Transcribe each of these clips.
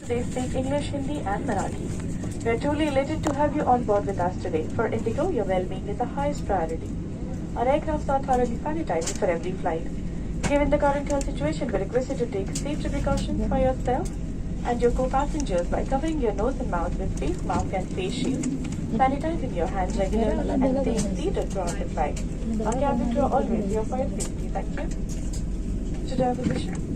They speak English, Hindi, and Marathi. We are truly elated to have you on board with us today. For Indigo, your well-being is the highest priority. Our aircrafts are thoroughly sanitized for every flight. Given the current health situation, we request you to take safety precautions for yourself and your co-passengers by covering your nose and mouth with face mask and face shield, sanitizing your hands regularly, and staying seated throughout the flight. Our cabin crew are always here for your safety. Thank you. Should I have a position?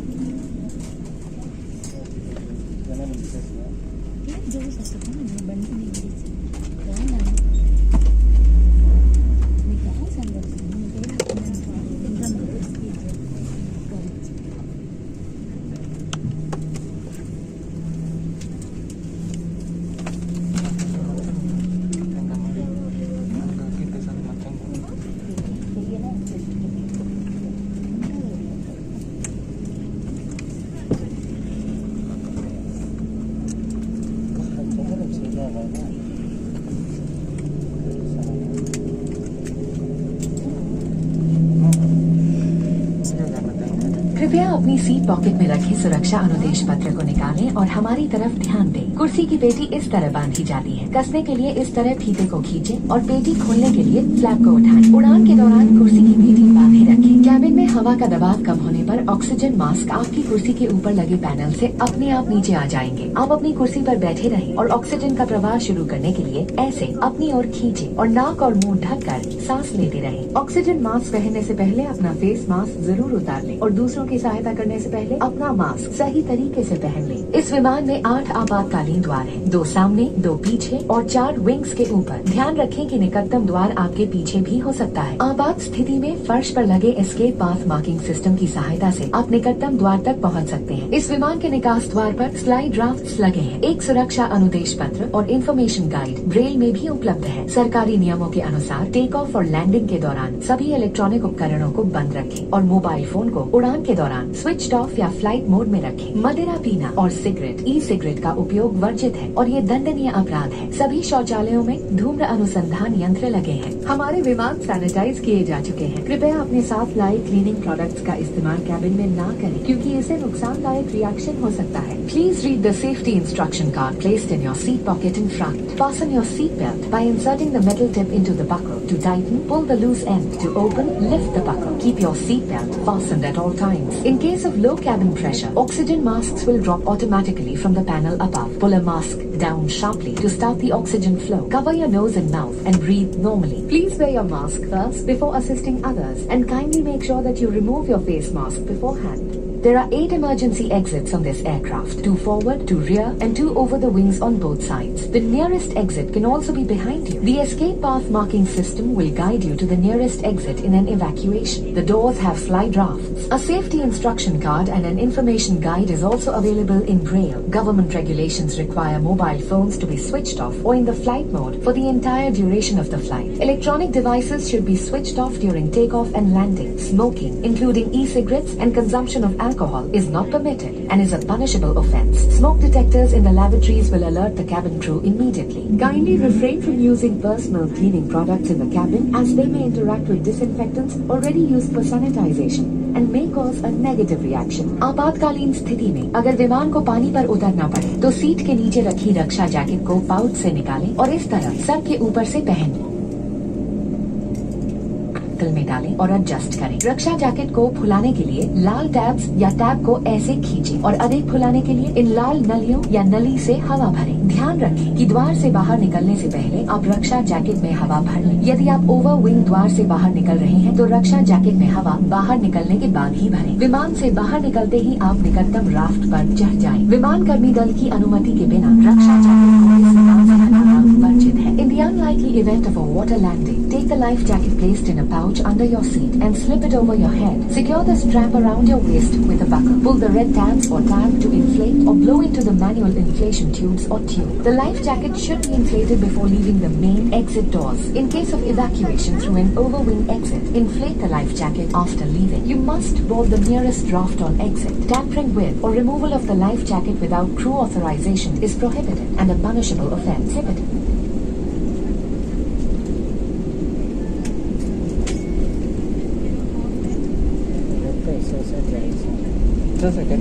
कृपया अपनी seat pocket में रखे सुरक्षा अनुदेश पत्र को निकालें और हमारी तरफ ध्यान दें। कुर्सी की पेटी इस तरह बांधी जाती है। कसने के लिए इस तरह फीते को खींचें और पेटी खोलने के लिए फ्लैप को उठाएं। उड़ान के दौरान कुर्सी की पेटी बांधे रखें। कैबिन में हवा का दबाव कम होने पर ऑक्सीजन मास्क आपकी कुर्सी के ऊपर लगे पैनल से अपने आप नीचे आ जाएंगे। आप अपनी कुर्सी पर बैठे रहें और ऑक्सीजन का प्रवाह शुरू करने के लिए ऐसे अपनी ओर खींचें और नाक और मुंह ढककर सांस लेते रहें। ऑक्सीजन मास्क पहनने से पहले अपना फेस मास्क जरूर उतार लें और दूसरों की सहायता करने से पहले अपना मास्क सही तरीके से पहन लें। इस विमान में 8 आपातकालीन द्वार हैं, 2 सामने, 2 पीछे और 4 विंग्स के ऊपर। ध्यान रखें कि निकटतम द्वार आपके पीछे भी हो सकता है। आपात स्थिति में फर्श पर लगे एस्केप पाथ मार्किंग सिस्टम की सहायता से आप निकटतम द्वार तक पहुंच सकते हैं। इस विमान के निकास द्वार पर स्लाइड ड्राफ्ट्स लगे हैं। एक सुरक्षा अनुदेश पत्र और इन्फॉर्मेशन गाइड ब्रेल में भी उपलब्ध है। सरकारी नियमों के अनुसार टेक ऑफ और लैंडिंग के दौरान सभी इलेक्ट्रॉनिक उपकरणों को बंद रखें और मोबाइल फोन को उड़ान के दौरान स्विच ऑफ या फ्लाइट मोड में रखें। मदिरा पीना और सिगरेट, ई सिगरेट का उपयोग वर्जित है और ये दंडनीय अपराध है। सभी शौचालयों में धूम्र अनुसंधान यंत्र लगे हैं। हमारे विमान सैनिटाइज किए जा चुके हैं। कृपया अपने साथ लाए क्लीनिंग प्रोडक्ट्स का इस्तेमाल कैबिन में ना करें क्योंकि इससे नुकसानदायक रिएक्शन हो सकता है। Please read the safety instruction card placed in your seat pocket in front. Fasten your seat belt by inserting the metal tip into the buckle. To tighten, pull the loose end. To open, lift the buckle. Keep your seat belt fastened at all times. In case of low cabin pressure, oxygen masks will drop automatically from the panel above. Pull a mask down sharply to start the oxygen flow. Cover your nose and mouth and breathe normally. Please wear your mask first before assisting others and kindly make sure that you remove your face mask beforehand. There are 8 emergency exits on this aircraft, 2 forward, 2 rear, and 2 over the wings on both sides. The nearest exit can also be behind you. The escape path marking system will guide you to the nearest exit in an evacuation. The doors have slide rafts. A safety instruction card and an information guide is also available in Braille. Government regulations require mobile phones to be switched off or in the flight mode for the entire duration of the flight. Electronic devices should be switched off during takeoff and landing. Smoking, including e-cigarettes and consumption of alcohol, is not permitted and is a punishable offence. Smoke detectors in the lavatories will alert the cabin crew immediately. Kindly refrain from using personal cleaning products in the cabin as they may interact with disinfectants already used for sanitization and may cause a negative reaction. आपातकालीन स्थिति में अगर विमान को पानी पर उतरना पड़े तो सीट के नीचे रखी रक्षा जैकेट को पाउच से निकालें और इस तरह सर के ऊपर से पहनें में डालें और एडजस्ट करें। रक्षा जैकेट को फुलाने के लिए लाल टैब्स या टैब को ऐसे खींचें और अधिक फुलाने के लिए इन लाल नलियों या नली से हवा भरें। ध्यान रखें कि द्वार से बाहर निकलने से पहले आप रक्षा जैकेट में हवा भर लें। यदि आप ओवर विंग द्वार से बाहर निकल रहे हैं तो रक्षा जैकेट में हवा बाहर निकलने के बाद ही भरें। विमान से बाहर निकलते ही आप निकटतम राफ्ट पर चढ़ जाएं। विमान कर्मी दल की अनुमति के बिना रक्षा जैकेट को इस विमान से हटाना वर्जित है। In the unlikely event of a water landing, take the life jacket placed in a pouch under your seat and slip it over your head. Secure the strap around your waist with a buckle. Pull the red tabs or tab to inflate or blow into the manual inflation tubes or tube. The life jacket should be inflated before leaving the main exit doors. In case of evacuation through an overwing exit, inflate the life jacket after leaving. You must board the nearest draft on exit. Tampering with or removal of the life jacket without crew authorization is prohibited and a punishable offence. Eso se realiza. Entonces, ¿qué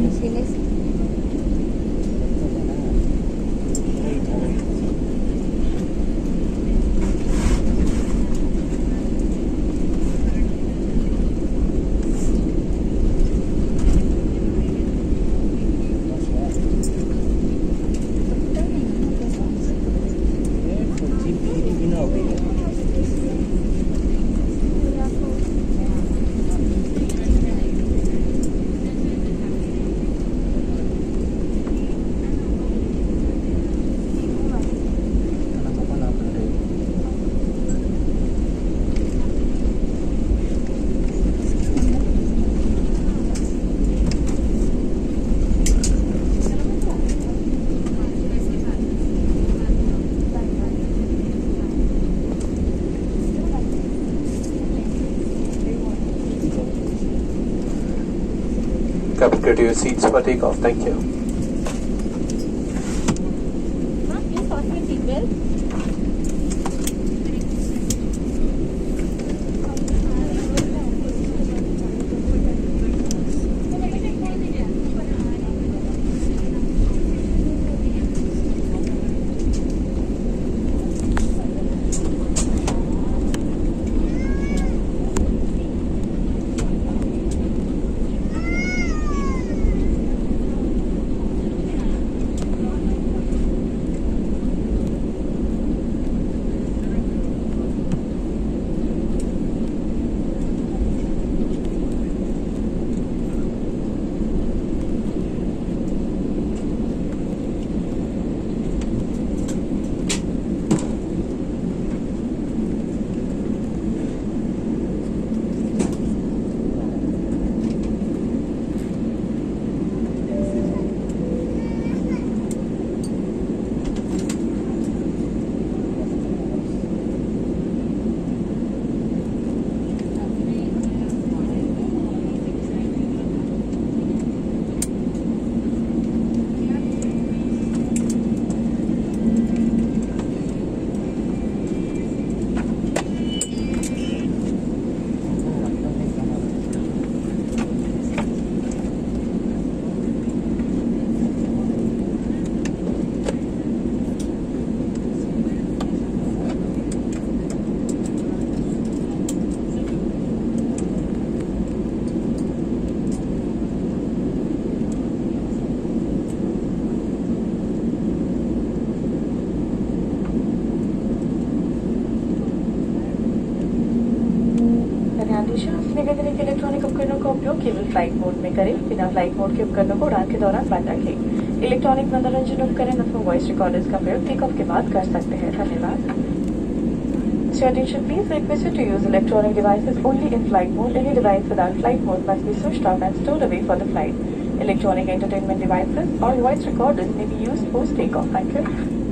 Secure to your seats for takeoff. Thank you. Please fasten your seatbelt. ध्यान दीजिए, निवेदन के electronic उपकरणों का उपयोग केवल flight mode में करें। बिना फ्लाइट मोड के उपकरणों को उड़ान के दौरान बंद रखें। इलेक्ट्रॉनिक मनोरंजन उपकरण अथवा वॉइस रिकॉर्डर्स का प्रयोग टेक ऑफ के बाद कर सकते हैं। धन्यवाद। Your attention please, request you to use electronic devices only in flight mode. Any device without flight mode must be switched off and stored away for the flight. Electronic entertainment devices or voice recorders may be used post takeoff. Thank you.